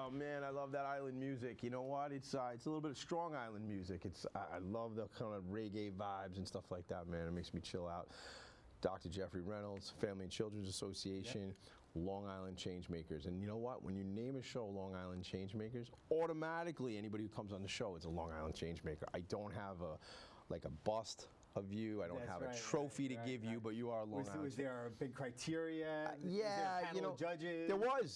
Oh man, I love that island music. You know what? It's a little bit of strong island music. I love the kind of reggae vibes and stuff like that, man. It makes me chill out. Dr. Jeffrey Reynolds, Family and Children's Association, Long Island Changemakers. And you know what? When you name a show Long Island Changemakers, automatically anybody who comes on the show is a Long Island Changemaker. I don't have a bust of you. I don't have a trophy to give you, but you are a Long Island. Was there a big criteria? Yeah, you know, judges.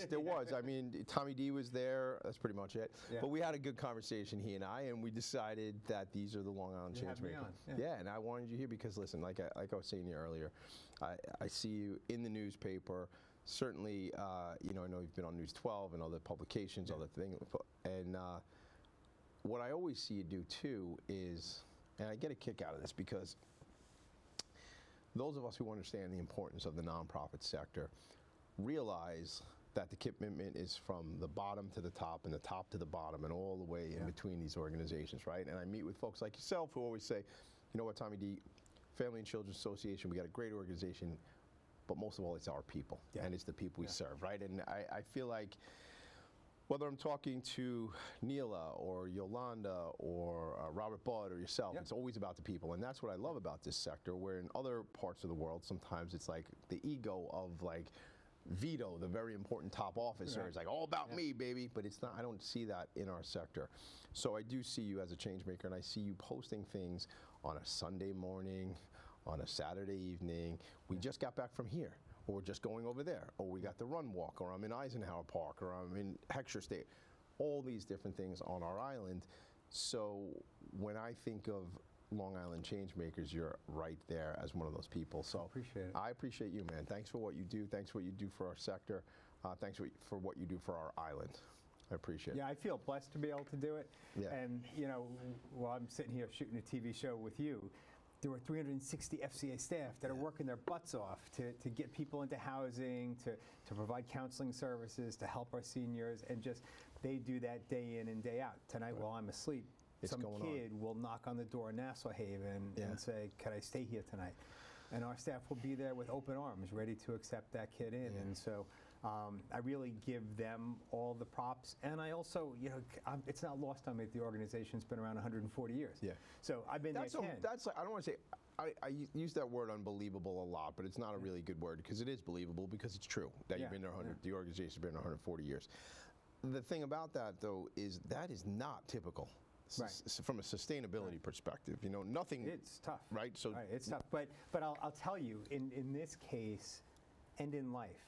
There was. I mean, Tommy D was there. That's pretty much it. Yeah. But we had a good conversation, he and I, and we decided that these are the Long Island Changemakers. Yeah, and I wanted you here because, listen, like I was saying to you earlier, I see you in the newspaper. Certainly, you know, I know you've been on News 12 and other publications, other things, and what I always see you do too is. And I get a kick out of this because those of us who understand the importance of the nonprofit sector realize that the commitment is from the bottom to the top and the top to the bottom and all the way in between these organizations, right? And I meet with folks like yourself who always say, you know what, Tommy D, Family and Children's Association, we got a great organization, but most of all, it's our people, and it's the people we serve, right? And I feel like whether I'm talking to Neela or Yolanda or Robert Budd or yourself, it's always about the people. And that's what I love about this sector, where in other parts of the world, sometimes it's like the ego of like Vito, the very important top officer, is like all about me, baby. But it's not, I don't see that in our sector. So I do see you as a change maker, and I see you posting things on a Sunday morning, on a Saturday evening. We just got back from here. Or we're just going over there, or we got the run walk, or I'm in Eisenhower Park, or I'm in Heckscher State. All these different things on our island. So when I think of Long Island Changemakers, you're right there as one of those people. So appreciate it. I appreciate you, man. Thanks for what you do. Thanks for what you do for our sector. Thanks for what you do for our island. I appreciate it. Yeah, I feel blessed to be able to do it. Yeah. And you know, while I'm sitting here shooting a TV show with you, there were 360 FCA staff that are working their butts off to get people into housing, to provide counseling services, to help our seniors, and just they do that day in and day out. Tonight while I'm asleep, some kid will knock on the door in Nassau Haven and say, "Can I stay here tonight?" And our staff will be there with open arms, ready to accept that kid in. And so I really give them all the props. And I also, you know, it's not lost on me that the organization's been around 140 years. Yeah. So I've been there 10. That's like, I don't want to say, I use that word unbelievable a lot, but it's not a really good word because it is believable because it's true that you've been there the organization's been 140 years. The thing about that, though, is that is not typical. From a sustainability perspective, you know, nothing. It's tough, right? So it's tough. But I'll tell you, in this case, and in life,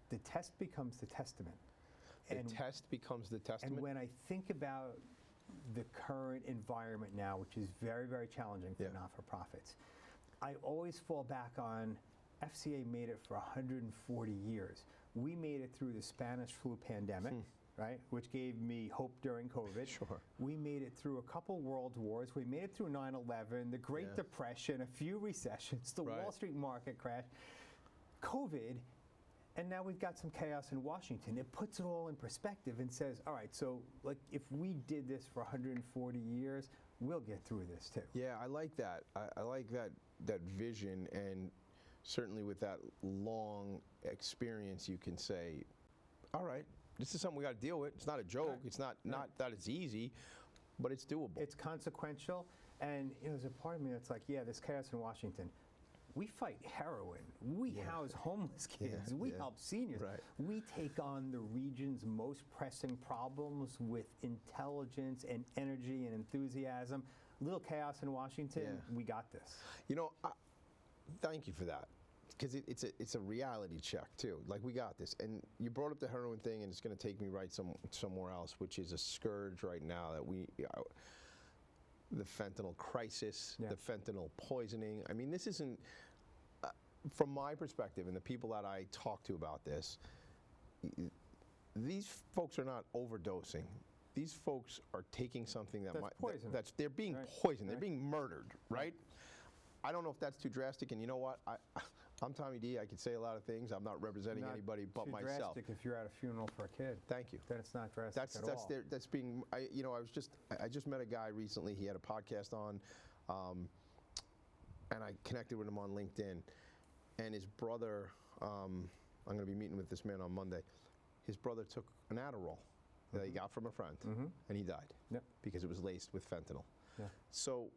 the test becomes the testament. The test becomes the testament. And when I think about the current environment now, which is very, very challenging for not-for-profits, I always fall back on FCA made it for 140 years. We made it through the Spanish flu pandemic. Right, which gave me hope during COVID. Sure. We made it through a couple world wars. We made it through 9/11, the Great Depression, a few recessions, the Wall Street market crash, COVID, and now we've got some chaos in Washington. It puts it all in perspective and says, all right, so like if we did this for 140 years, we'll get through this too. Yeah, I like that. I like that vision, and certainly with that long experience, you can say, all right, this is something we got to deal with. It's not a joke. It's not that it's easy, but it's doable. It's consequential, and you know, there's a part of me that's like, yeah, this chaos in Washington. We fight heroin. We house homeless kids. We help seniors. We take on the region's most pressing problems with intelligence and energy and enthusiasm. Little chaos in Washington. We got this. You know, thank you for that. Because it's a reality check too. Like, we got this, and you brought up the heroin thing, and it's going to take me right somewhere else, which is a scourge right now that the fentanyl crisis, the fentanyl poisoning. I mean, this isn't, from my perspective, and the people that I talk to about this, these folks are not overdosing. These folks are taking something that they're being poisoned. They're being murdered, right? I don't know if that's too drastic, and you know what? I'm Tommy D. I can say a lot of things. I'm not representing anybody but myself. Too drastic if you're at a funeral for a kid. Thank you. Then it's not drastic at all. That's being. You know, I just met a guy recently. He had a podcast on, and I connected with him on LinkedIn, and his brother. I'm going to be meeting with this man on Monday. his brother took an Adderall that he got from a friend, and he died because it was laced with fentanyl. So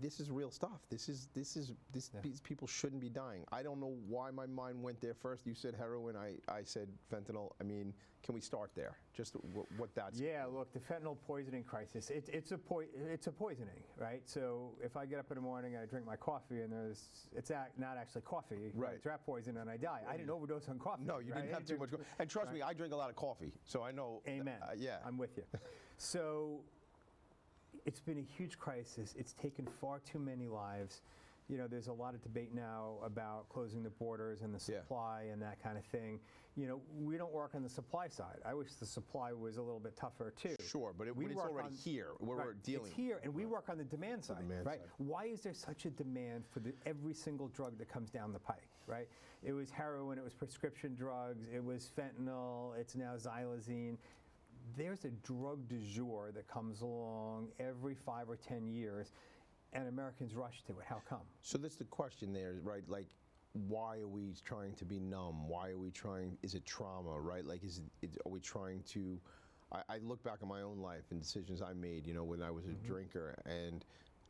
this is real stuff. These people shouldn't be dying. I don't know why my mind went there first. You said heroin, I said fentanyl. I mean, can we start there? Just what that's. Yeah, look, the fentanyl poisoning crisis, it's a poisoning, right? So if I get up in the morning and I drink my coffee and it's not actually coffee, right? It's rat poison and I die. I didn't overdose on coffee. No, you didn't have too much. And trust me, I drink a lot of coffee, so I know. Amen. Yeah, I'm with you. So it's been a huge crisis. It's taken far too many lives. You know, there's a lot of debate now about closing the borders and the supply and that kind of thing. You know, we don't work on the supply side. I wish the supply was a little bit tougher too. Sure, but it's already here. We're dealing. It's here, and we work on the demand side, right? Why is there such a demand for every single drug that comes down the pike, right? It was heroin, it was prescription drugs, it was fentanyl, it's now xylazine. There's a drug du jour that comes along every 5 or 10 years, and Americans rush to it. How come? So that's the question there, right? Like, why are we trying to be numb? Why are we trying, is it trauma, right? Like, are we trying to, I look back at my own life and decisions I made, you know, when I was a drinker, and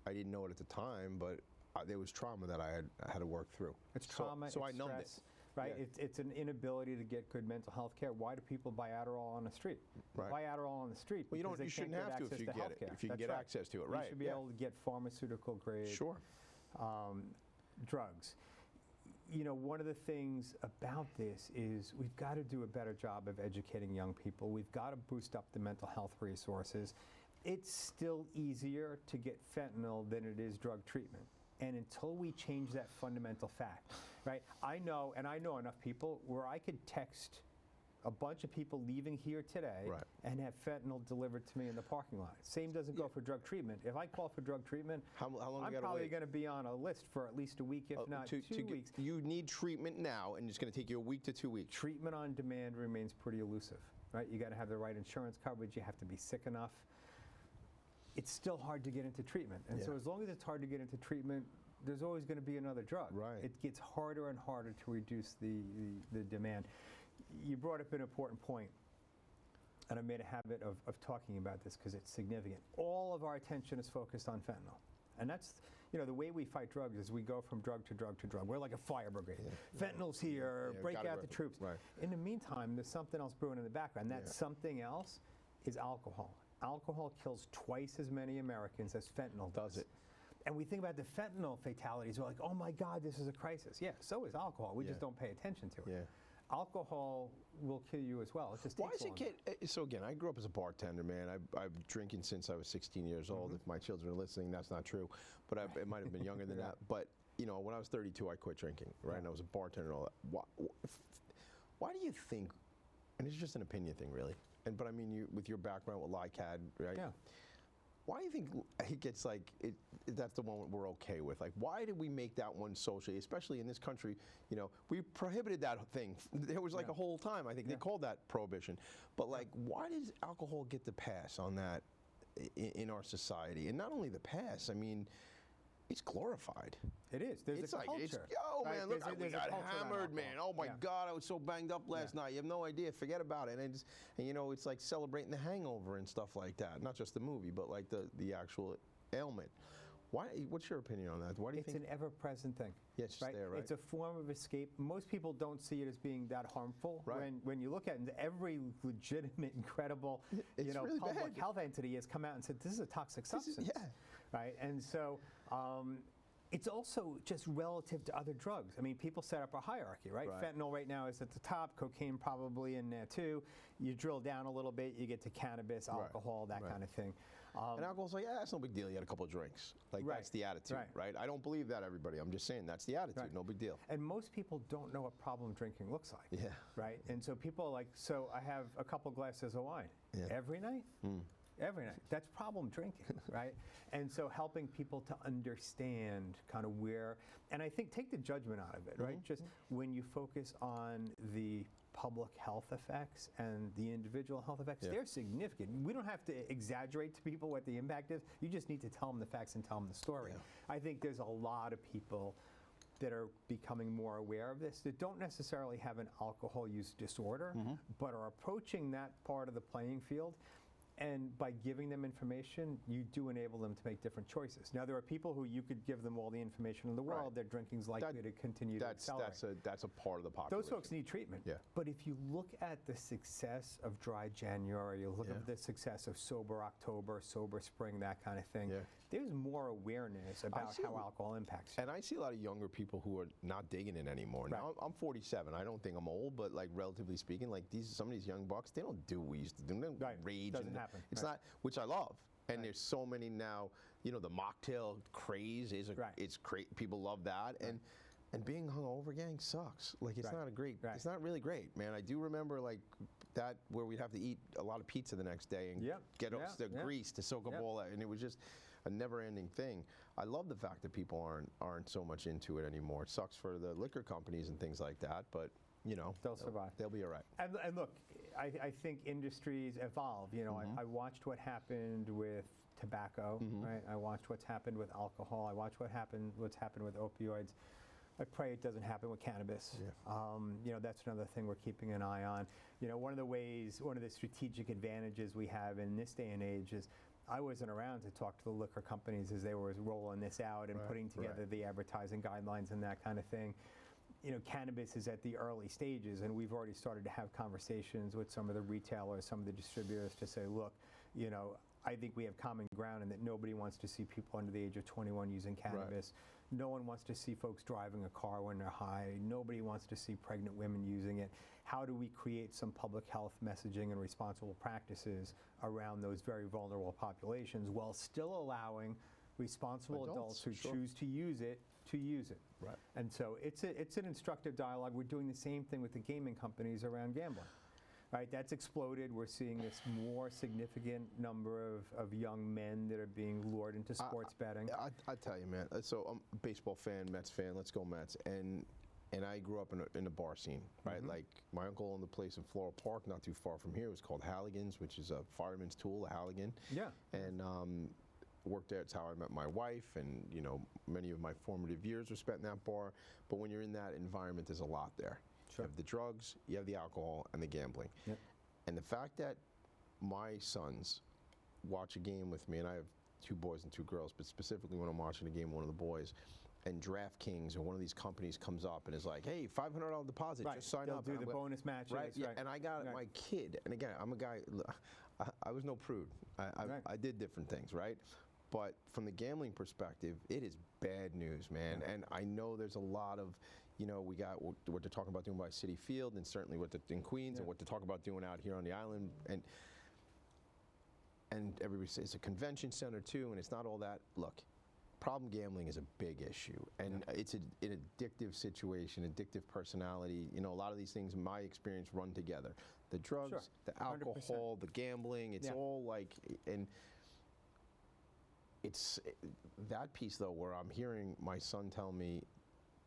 I didn't know it at the time, but there was trauma that I had to work through. It's trauma, so it's I numbed stress. it. Right, it's an inability to get good mental health care. Why do people buy Adderall on the street? Right. Buy Adderall on the street. Well, you shouldn't have to if you get it. If you can get access to it, right? You should be able to get pharmaceutical grade drugs. You know, one of the things about this is we've got to do a better job of educating young people. We've got to boost up the mental health resources. It's still easier to get fentanyl than it is drug treatment. And until we change that fundamental fact, right? I know enough people where I could text a bunch of people leaving here today and have fentanyl delivered to me in the parking lot. Same doesn't go for drug treatment. If I call for drug treatment, how long I'm probably going to be on a list for at least a week, if not 2 weeks. You need treatment now, and it's going to take you a week to 2 weeks. Treatment on demand remains pretty elusive, right? You got to have the right insurance coverage. You have to be sick enough. It's still hard to get into treatment. And so as long as it's hard to get into treatment, there's always going to be another drug. Right. It gets harder and harder to reduce the demand. You brought up an important point, and I made a habit of talking about this because it's significant. All of our attention is focused on fentanyl. And that's, you know, the way we fight drugs is we go from drug to drug to drug. We're like a fire brigade. Fentanyl's here, break out the troops. Right. In the meantime, there's something else brewing in the background. That something else is alcohol. Alcohol kills twice as many Americans as fentanyl does. Does it? And we think about the fentanyl fatalities. We're like, oh my God, this is a crisis. Yeah, so is alcohol. We just don't pay attention to it. Yeah. Alcohol will kill you as well. It just takes longer. So again, I grew up as a bartender, man. I've been drinking since I was 16 years old. If my children are listening, that's not true. But it might have been younger than that. But, you know, when I was 32, I quit drinking, right? And I was a bartender and all that. Why do you think, and it's just an opinion thing, really, but I mean, with your background with LICAD, right? Yeah. Why do you think it gets like, that's the one we're okay with? Like, why did we make that one socially, especially in this country? You know, we prohibited that thing. There was like a whole time, I think they called that prohibition. But like, why does alcohol get the pass on that in our society? And not only the pass, I mean, it's glorified. It is. There's a culture. Yo, man, look, we got hammered, man. Oh my God, I was so banged up last night. You have no idea. Forget about it. And you know, it's like celebrating The Hangover and stuff like that. Not just the movie, but like the actual ailment. Why? What's your opinion on that? Why do you think it's an ever-present thing? Yeah, it's just there, right? It's a form of escape. Most people don't see it as being that harmful. Right. When you look at it, every legitimate, incredible, really public health entity has come out and said this is a toxic substance. Right. And so. It's also just relative to other drugs. I mean, people set up a hierarchy, right? Fentanyl right now is at the top, cocaine probably in there too. You drill down a little bit, you get to cannabis, alcohol, that kind of thing. And alcohol's like, yeah, that's no big deal. You had a couple of drinks. Like, that's the attitude, right? I don't believe that, everybody. I'm just saying that's the attitude. No big deal. And most people don't know what problem drinking looks like. Yeah. Right? And so people are like, so I have a couple glasses of wine every night? Every night. That's problem drinking, right? And so helping people to understand kind of where, and I think take the judgment out of it, right? Just when you focus on the public health effects and the individual health effects, they're significant. We don't have to exaggerate to people what the impact is. You just need to tell them the facts and tell them the story. I think there's a lot of people that are becoming more aware of this, that don't necessarily have an alcohol use disorder, but are approaching that part of the playing field. And by giving them information, you do enable them to make different choices. Now, there are people who you could give them all the information in the world, their drinking's likely to continue to accelerate. That's a part of the population. Those folks need treatment. Yeah. But if you look at the success of Dry January, you look at the success of Sober October, Sober Spring, that kind of thing, there's more awareness about how alcohol impacts you. And I see a lot of younger people who are not digging it anymore. Right. Now, I'm 47. I don't think I'm old, but like relatively speaking, like some of these young bucks, they don't do what we used to do. They don't rage. Doesn't happen. It's not, which I love. And there's so many now, you know, the mocktail craze is it's great. People love that. And being hungover, gang, sucks. Like it's not a great, it's not really great, man. I do remember like that where we'd have to eat a lot of pizza the next day and get up the grease to soak up all that, and it was just a never-ending thing. I love the fact that people aren't so much into it anymore. It sucks for the liquor companies and things like that, but you know, they'll survive. They'll be all right. And look, I think industries evolve. You know, I watched what happened with tobacco, right? I watched what's happened with alcohol. I watched what's happened with opioids. I pray it doesn't happen with cannabis. Yeah. You know, that's another thing we're keeping an eye on. You know, one of the strategic advantages we have in this day and age is I wasn't around to talk to the liquor companies as they were rolling this out and putting together the advertising guidelines and that kind of thing. You know, cannabis is at the early stages, and we've already started to have conversations with some of the retailers, some of the distributors to say, look, you know, I think we have common ground in that nobody wants to see people under the age of 21 using cannabis. No one wants to see folks driving a car when they're high. Nobody wants to see pregnant women using it. How do we create some public health messaging and responsible practices around those very vulnerable populations while still allowing responsible adults who choose to use it to use it? Right. And so it's an instructive dialogue. We're doing the same thing with the gaming companies around gambling. Right, that's exploded. We're seeing this more significant number of young men that are being lured into sports betting. I tell you, man. So I'm a baseball fan, Mets fan. Let's go Mets. And I grew up in the bar scene, right? Like my uncle owned a place in Floral Park, not too far from here. It was called Halligan's, which is a fireman's tool, a Halligan. Yeah. And worked there. It's how I met my wife, and you know, many of my formative years were spent in that bar. But when you're in that environment, there's a lot there. Sure. You have the drugs, you have the alcohol, and the gambling. Yep. And the fact that my sons watch a game with me, and I have 2 boys and 2 girls, but specifically when I'm watching a game with one of the boys, and DraftKings or one of these companies comes up and is like, hey, $500 deposit, just sign up. They'll do the bonus matches. Right, yeah. And I got my kid, and again, I'm a guy, I was no prude. I did different things, right? But from the gambling perspective, it is bad news, man. And I know there's a lot of, you know, we got what they're talking about doing by Citi Field, and certainly what in Queens, and what they're talking about doing out here on the island, and everybody says it's a convention center too, and it's not all that. Look, problem gambling is a big issue, and it's an addictive situation, addictive personality. You know, a lot of these things, in my experience, run together. The drugs, the alcohol, 100%. The gambling, it's all like, and it's that piece though where I'm hearing my son tell me,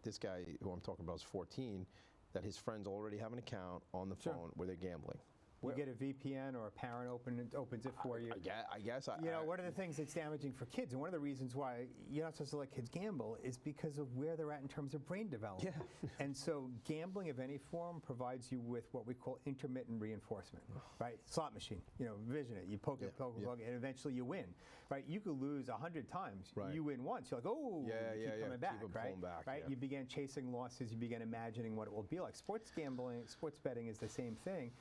this guy who I'm talking about is 14, that his friends already have an account on the phone where they're gambling. You get a VPN or a parent opens it for you. I guess. You know, one of the things that's damaging for kids, and one of the reasons why you're not supposed to let kids gamble, is because of where they're at in terms of brain development. Yeah. And so gambling of any form provides you with what we call intermittent reinforcement, right? Slot machine, you know, vision it, you poke it, and eventually you win, right? You could lose 100 times. Right. You win once, you're like, oh, you keep coming back, right? You began chasing losses, you began imagining what it will be like. Sports gambling, sports betting is the same thing.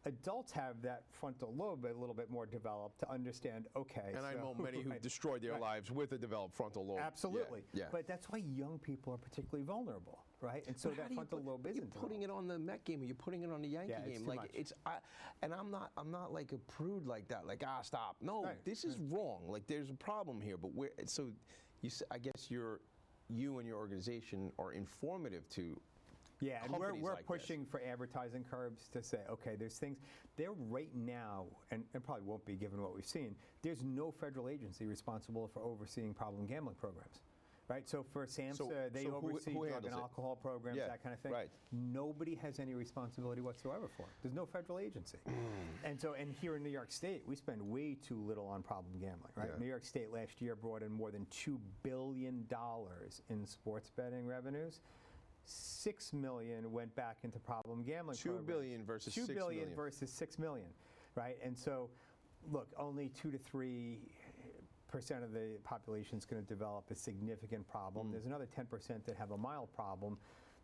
Adults have that frontal lobe a little bit more developed to understand, okay. And I know many who've destroyed their lives with a developed frontal lobe. Absolutely. Yeah. But that's why young people are particularly vulnerable, right? And so that frontal lobe isn't. You're putting it on the Met game, or you're putting it on the Yankee game. Like it's, and I'm not like a prude like that. Like stop. No, this is wrong. Like there's a problem here. But so I guess you and your organization are informative to. Yeah, and we're pushing for advertising curbs to say, okay, there's things, there right now, and probably won't be given what we've seen, there's no federal agency responsible for overseeing problem gambling programs. right? So for SAMHSA, they oversee who drug and alcohol programs, that kind of thing. Right. Nobody has any responsibility whatsoever for it. There's no federal agency. And here in New York State, we spend way too little on problem gambling, right? Yeah. New York State last year brought in more than $2 billion in sports betting revenues. $6 million went back into problem gambling programs. $2 billion versus $6 million. $2 billion versus $6 million, right? And so, look, only 2 to 3% of the population is going to develop a significant problem. There's another 10% that have a mild problem.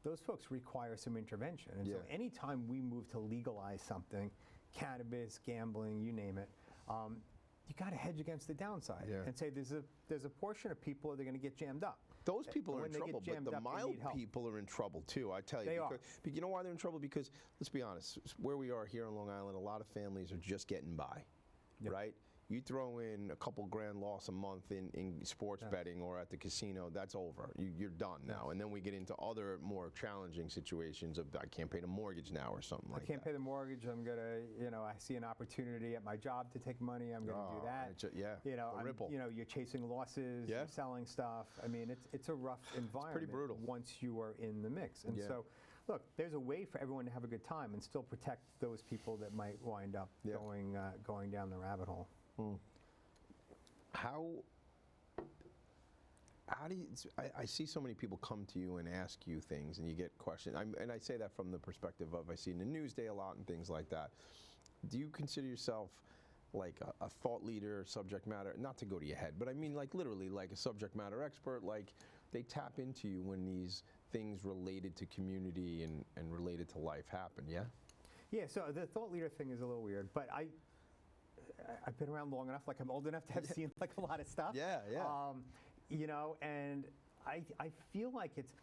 Those folks require some intervention. And so anytime we move to legalize something, cannabis, gambling, you name it, you got to hedge against the downside and say there's a portion of people that are going to get jammed up. Those people are in trouble, but the mild people are in trouble too, I tell you. They are. But you know why they're in trouble? Because, let's be honest, where we are here on Long Island, a lot of families are just getting by, right? You throw in a couple grand loss a month in sports betting or at the casino, that's over. You're done now. And then we get into other more challenging situations of I can't pay the mortgage now or something like that. I can't pay the mortgage. I'm going to, I see an opportunity at my job to take money. I'm going to do that. You're chasing losses, you're selling stuff. I mean, it's a rough environment. It's pretty brutal. Once you are in the mix. And so, look, there's a way for everyone to have a good time and still protect those people that might wind up going down the rabbit hole. How do you, I see so many people come to you and ask you things and you get questions, and I say that from the perspective of I see in the Newsday a lot and things like that. Do you consider yourself like a thought leader, subject matter, not to go to your head, but I mean like literally like a subject matter expert, like they tap into you when these things related to community and related to life happen, yeah? Yeah, so the thought leader thing is a little weird, but I've been around long enough, like I'm old enough to have seen like a lot of stuff. And I feel like it's,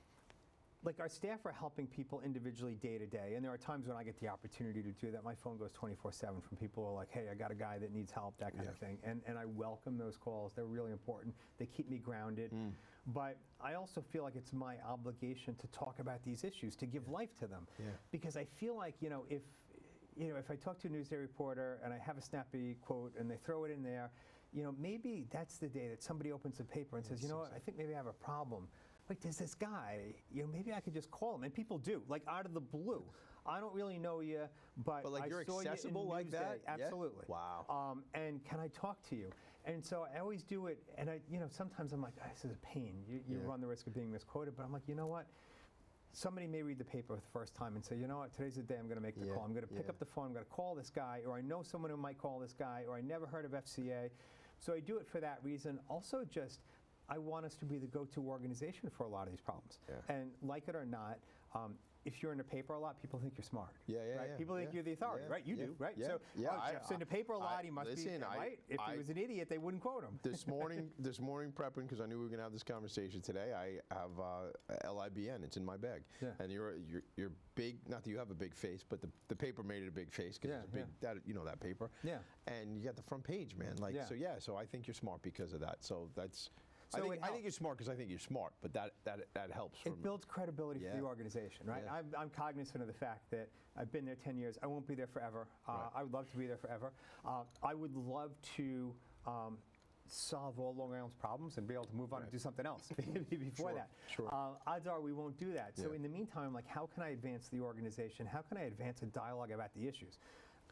like our staff are helping people individually day to day, and there are times when I get the opportunity to do that. My phone goes 24/7 from people who are like, hey, I got a guy that needs help, that kind of thing. And I welcome those calls. They're really important. They keep me grounded. But I also feel like it's my obligation to talk about these issues, to give life to them. Because I feel like, if I talk to a Newsday reporter and I have a snappy quote and they throw it in there, maybe that's the day that somebody opens the paper and says, you know what, I think maybe I have a problem. Like, there's this guy, maybe I could just call him. And people do, like out of the blue. I don't really know you, but like you're accessible like that? Absolutely. Wow. And can I talk to you? And so I always do it. And sometimes I'm like, this is a pain. You run the risk of being misquoted. But I'm like, you know what? Somebody may read the paper for the first time and say, you know what, today's the day I'm going to make the call. I'm going to pick up the phone, I'm going to call this guy, or I know someone who might call this guy, or I never heard of FCA. So I do it for that reason. Also just, I want us to be the go-to organization for a lot of these problems. And like it or not, if you're in the paper a lot, people think you're smart. People think you're the authority, right? You do, right? So Jeff's in the paper a lot, he must be, right? If he was an idiot, they wouldn't quote him. This morning prepping, because I knew we were going to have this conversation today, I have LIBN, it's in my bag. And you're big, not that you have a big face, but the paper made it a big face, because it's a big, that paper. And you got the front page, man. So I think you're smart because of that. So that's... So I think you're smart because I think you're smart, but that helps. It builds credibility for the organization, right? I'm cognizant of the fact that I've been there 10 years. I won't be there forever. I would love to be there forever. I would love to solve all Long Island's problems and be able to move on and do something else before that. Odds are we won't do that. So in the meantime, I'm like, how can I advance the organization? How can I advance a dialogue about the issues?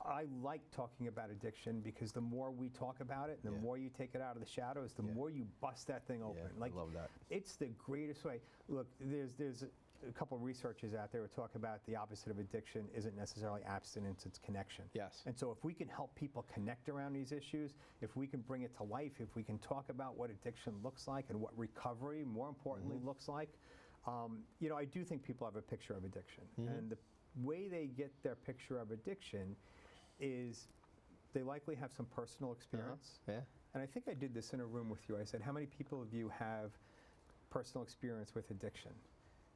I like talking about addiction because the more we talk about it, the more you take it out of the shadows, the more you bust that thing open. I love that. It's the greatest way. Look, there's a couple of researchers out there who talk about the opposite of addiction isn't necessarily abstinence, it's connection. And so if we can help people connect around these issues, if we can bring it to life, if we can talk about what addiction looks like and what recovery, more importantly, looks like, I do think people have a picture of addiction. And the way they get their picture of addiction is they likely have some personal experience. And I think I did this in a room with you. I said, how many people of you have personal experience with addiction?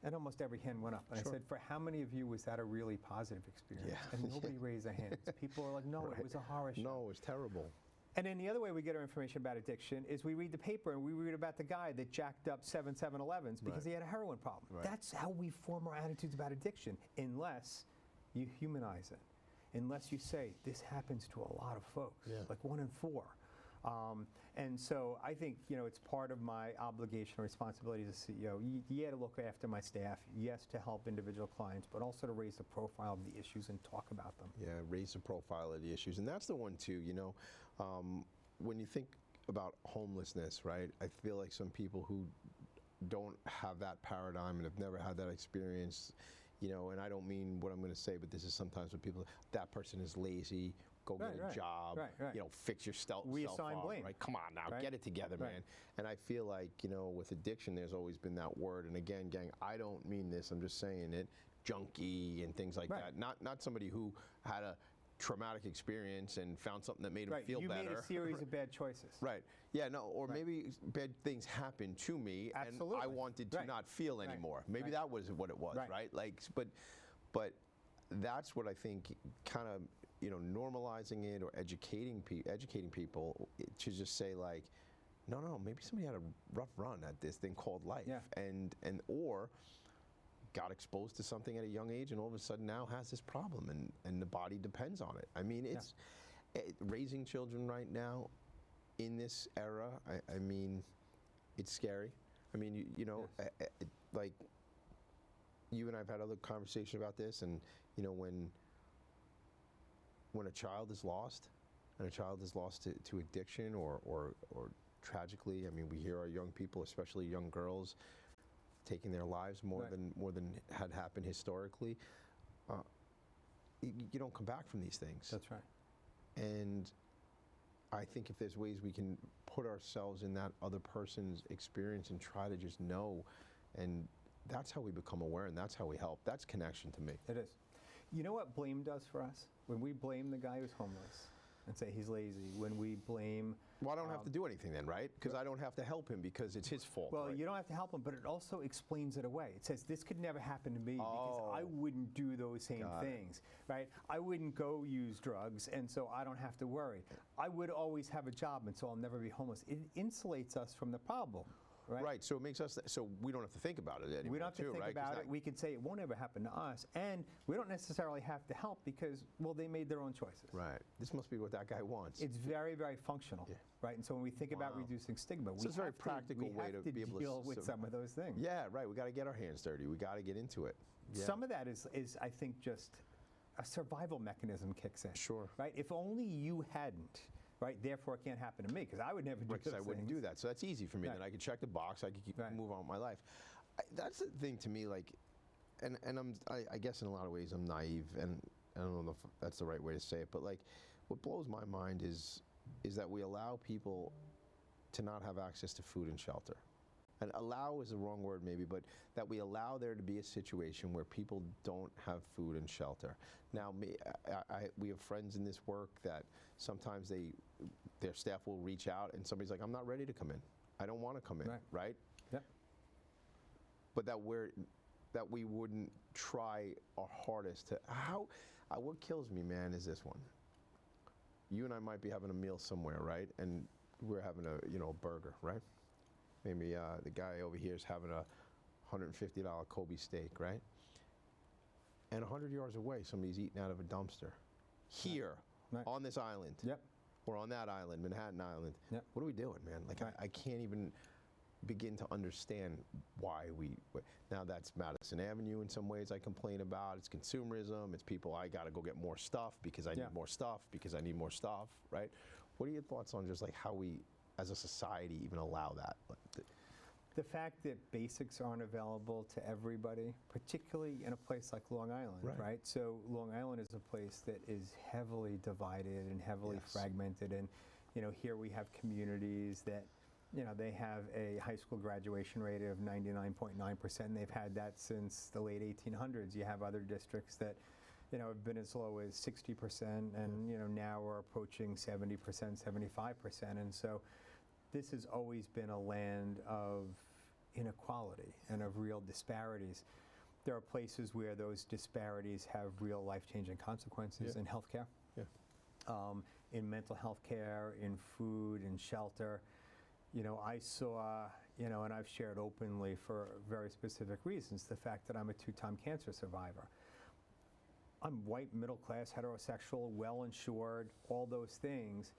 And almost every hand went up. And I said, for how many of you was that a really positive experience? And nobody raised their hands. People are like, no, it was a horror show. No, it was terrible. And then the other way we get our information about addiction is we read the paper and we read about the guy that jacked up 7 7-Elevens because he had a heroin problem. That's how we form our attitudes about addiction, unless you humanize it. Unless you say, this happens to a lot of folks, like 1 in 4. And so I think, it's part of my obligation or responsibility as a CEO, to look after my staff, yes, to help individual clients, but also to raise the profile of the issues and talk about them. Yeah, raise the profile of the issues. And that's the one too, when you think about homelessness, right? I feel like some people who don't have that paradigm and have never had that experience, and I don't mean what I'm going to say, but this is sometimes what people, that person is lazy, go get a job, fix yourself We assign up, blame. right? Come on now, get it together, man. And I feel like, with addiction, there's always been that word. And again, gang, I don't mean this, I'm just saying it, junkie and things like that. Not somebody who had a traumatic experience and found something that made him feel better. You made a series of bad choices. Right. Yeah, no, or maybe bad things happened to me and I wanted to not feel anymore. Maybe that was what it was, right? Like, but that's what I think kind of, normalizing it or educating people to just say like, no, maybe somebody had a rough run at this thing called life or got exposed to something at a young age and all of a sudden now has this problem and the body depends on it. I mean, it's raising children right now in this era, I mean, it's scary. I mean, like you and I have had other conversations about this, and when a child is lost, and a child is lost to addiction or tragically, I mean, we hear our young people, especially young girls, taking their lives more than had happened historically. You don't come back from these things. That's right. And I think if there's ways we can put ourselves in that other person's experience and try to just know, and that's how we become aware, and that's how we help. That's connection to me. It is. You know what blame does for us? When we blame the guy who's homeless and say he's lazy, when we blame... Well, I don't have to do anything then, right? Because I don't have to help him because it's his fault. Well, you don't have to help him, but it also explains it away. It says, this could never happen to me because I wouldn't do those same things, right? I wouldn't go use drugs, and so I don't have to worry. I would always have a job, and so I'll never be homeless. It insulates us from the problem. Right, so it makes us, so we don't have to think about it anymore. We don't have to think about it. We can say it won't ever happen to us, and we don't necessarily have to help because, well, they made their own choices. Right. This must be what that guy wants. It's very, very functional, right? And so when we think about reducing stigma, it's a very practical way to be able to deal with some of those things. Yeah, right. We got to get our hands dirty. We got to get into it. Yeah. Some of that is, I think, just a survival mechanism kicks in. Sure. Right. If only you hadn't. Right, therefore it can't happen to me because I would never do those things. I wouldn't do that, so that's easy for me. Then I could check the box. I could keep move on with my life. That's the thing to me, like, and I guess in a lot of ways I'm naive, and I don't know if that's the right way to say it, but like, what blows my mind is that we allow people to not have access to food and shelter. And allow is the wrong word maybe, but that we allow there to be a situation where people don't have food and shelter. Now, we have friends in this work that sometimes their staff will reach out and somebody's like, I'm not ready to come in. I don't want to come in, right? Yep. But that we wouldn't try our hardest to, what kills me, man, is this one. You and I might be having a meal somewhere, right? And we're having a burger, right? Maybe the guy over here is having a $150 Kobe steak, right? And 100 yards away, somebody's eating out of a dumpster. Here, on this island, or on that island, Manhattan Island. What are we doing, man? Like, I can't even begin to understand why now that's Madison Avenue in some ways I complain about. It's consumerism. It's people, I got to go get more stuff because I need more stuff, because I need more stuff, right? What are your thoughts on just like how we, as a society, even allow that? The fact that basics aren't available to everybody, particularly in a place like Long Island, right? So Long Island is a place that is heavily divided and heavily fragmented, and here we have communities that they have a high school graduation rate of 99.9%, and they've had that since the late 1800s. You have other districts that have been as low as 60%, and now we're approaching 70%, 75%, and so this has always been a land of inequality and of real disparities. There are places where those disparities have real life-changing consequences in healthcare, in mental health care, in food and shelter. I saw, and I've shared openly for very specific reasons, the fact that I'm a 2-time cancer survivor. I'm white, middle class, heterosexual, well insured, all those things.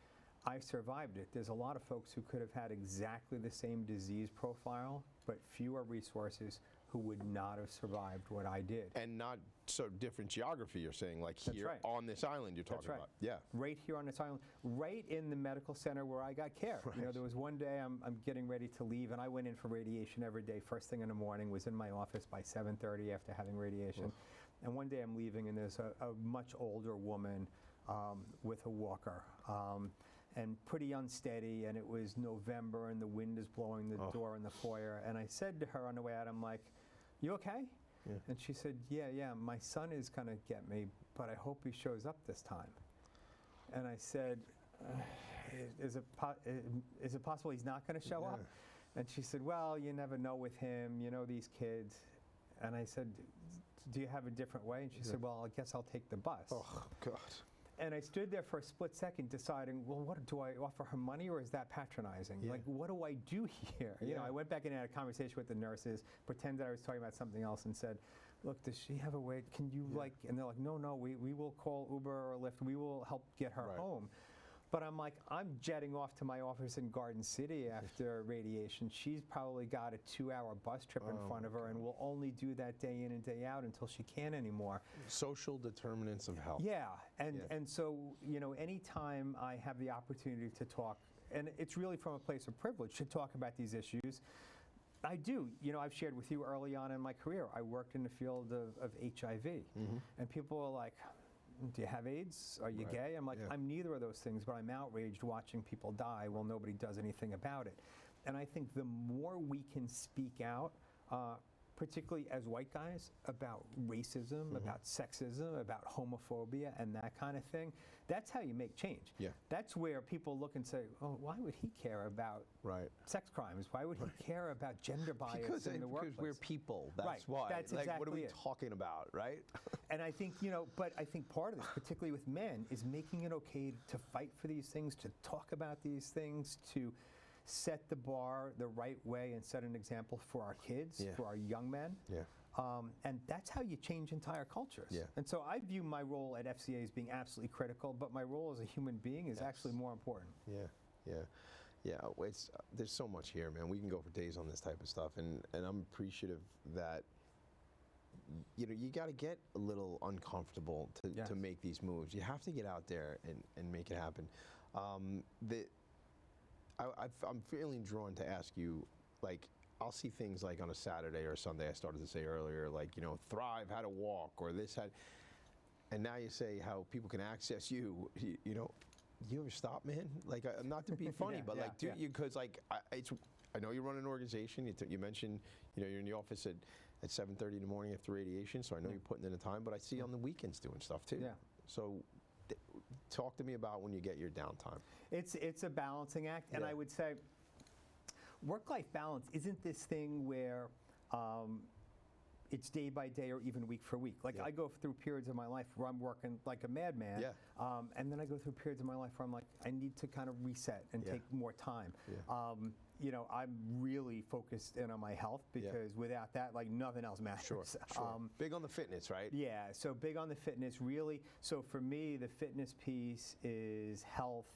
I survived it. There's a lot of folks who could have had exactly the same disease profile, but fewer resources, who would not have survived what I did. And not so different geography, you're saying, like here on this island you're talking about. Yeah. Right here on this island, right in the medical center where I got care. Right. You know, there was one day I'm getting ready to leave, and I went in for radiation every day, first thing in the morning, was in my office by 7:30 after having radiation. Oof. And one day I'm leaving, and there's a much older woman with a walker. And pretty unsteady, and it was November, and the wind is blowing the door in the foyer. And I said to her on the way out, I'm like, "You okay?" Yeah. And she said, yeah, my son is going to get me, but I hope he shows up this time. And I said, is it possible he's not going to show up? And she said, well, you never know with him, you know these kids. And I said, do you have a different way? And she said, well, I guess I'll take the bus. Oh, God. And I stood there for a split second deciding, well, what do I offer her money, or is that patronizing? Yeah. Like, what do I do here? You know, I went back and had a conversation with the nurses, pretended I was talking about something else, and said, look, does she have a way? Can you like? And they're like, no, we will call Uber or Lyft. We will help get her home. But I'm like, I'm jetting off to my office in Garden City after radiation. She's probably got a 2-hour bus trip in front of her, and will only do that day in and day out until she can't anymore. Social determinants of health. Yeah, and so, you know, anytime I have the opportunity to talk, and it's really from a place of privilege to talk about these issues, I do. You know, I've shared with you early on in my career, I worked in the field of HIV, and people are like, do you have AIDS? Are you gay? I'm like, I'm neither of those things, but I'm outraged watching people die while nobody does anything about it. And I think the more we can speak out, particularly as white guys, about racism, about sexism, about homophobia, and that kind of thing, that's how you make change. Yeah. That's where people look and say, oh, why would he care about sex crimes? Why would he care about gender bias in the workplace? Because we're people. That's why. That's like, exactly what are we talking about, right? And I think, you know, but I think part of this, particularly with men, is making it okay to fight for these things, to talk about these things, to set the bar the right way and set an example for our kids, for our young men. And that's how you change entire cultures. And so I view my role at FCA as being absolutely critical, but my role as a human being is actually more important. There's so much here, man. We can go for days on this type of stuff, and I'm appreciative that, you know, you got to get a little uncomfortable to make these moves. You have to get out there and make it happen. I'm feeling drawn to ask you, like, I'll see things like on a Saturday or Sunday, I started to say earlier, like, you know, Thrive had a walk, or this had, and now you say how people can access you, you know, you ever stop, man? Like, not to be funny, but like, do you, because like, I know you run an organization, you mentioned, you know, you're in the office at 7:30 in the morning after radiation, so I know you're putting in the time, but I see you on the weekends doing stuff too. So talk to me about when you get your downtime. It's a balancing act, and I would say work-life balance isn't this thing where it's day by day or even week for week. Like I go through periods of my life where I'm working like a madman, and then I go through periods of my life where I'm like, I need to kind of reset and take more time. You know, I'm really focused in on my health, because without that, like, nothing else matters. Sure. Big on the fitness, right? Yeah, so big on the fitness, really. So for me, the fitness piece is health.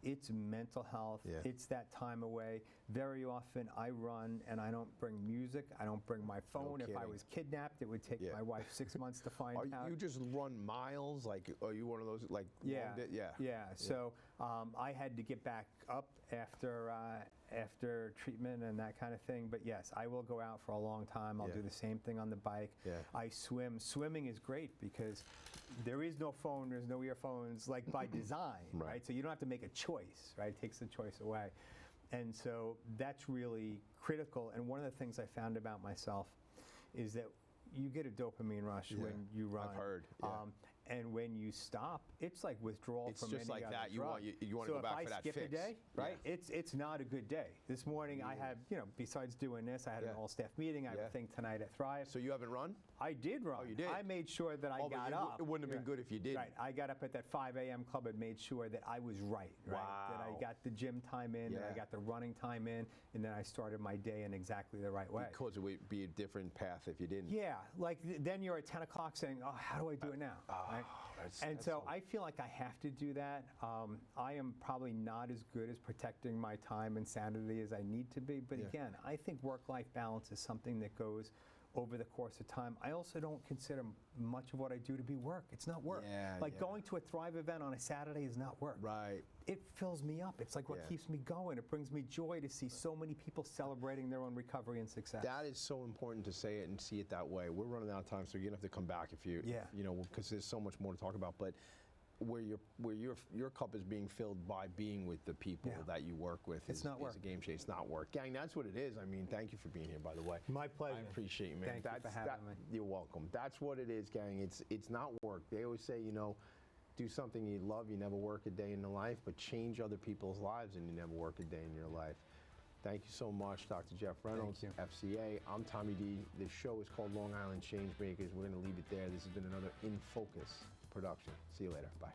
It's mental health. It's that time away. Very often I run and I don't bring music. I don't bring my phone. If I was kidnapped, it would take my wife 6 months to find out. You just run miles? Like, are you one of those, like, So I had to get back up after treatment and that kind of thing. But yes, I will go out for a long time. I'll do the same thing on the bike. I swim. Swimming is great because there is no phone, there's no earphones, like by design, right? So you don't have to make a choice, right? It takes the choice away. And so that's really critical. And one of the things I found about myself is that you get a dopamine rush when you run. I've heard. And when you stop, it's like withdrawal from any other drug. It's just like that. You want to go back for that fix. So if I skip a day, right, it's not a good day. This morning I had, you know, besides doing this, I had an all-staff meeting. I have a thing tonight at Thrive. So you haven't run? I did run. Oh, you did? I made sure that I got up. It wouldn't have been good if you did. Right. I got up at that 5 a.m. club and made sure that I was right. Wow. That I got the gym time in, and I got the running time in, and then I started my day in exactly the right way. Because it would be a different path if you didn't. Yeah, like then you're at 10 o'clock saying, oh, how do I do it now? Right? And so I feel like I have to do that. I am probably not as good as protecting my time and sanity as I need to be. But again, I think work-life balance is something that goes over the course of time. I also don't consider much of what I do to be work. It's not work. Going to a Thrive event on a Saturday is not work. Right. It fills me up. It's like what keeps me going. It brings me joy to see so many people celebrating their own recovery and success. That is so important to say it and see it that way. We're running out of time, so you're gonna have to come back if you, you know, because there's so much more to talk about. But where your cup is being filled by being with the people that you work with is a game changer. It's not work. Gang, that's what it is. I mean, thank you for being here, by the way. My pleasure. I appreciate you, man. Thank you for having me. You're welcome. That's what it is, gang. It's not work. They always say, you know, do something you love, you never work a day in your life, but change other people's lives and you never work a day in your life. Thank you so much, Dr. Jeff Reynolds, FCA. I'm Tommy D. This show is called Long Island Changemakers. We're going to leave it there. This has been another In Focus production. See you later. Bye.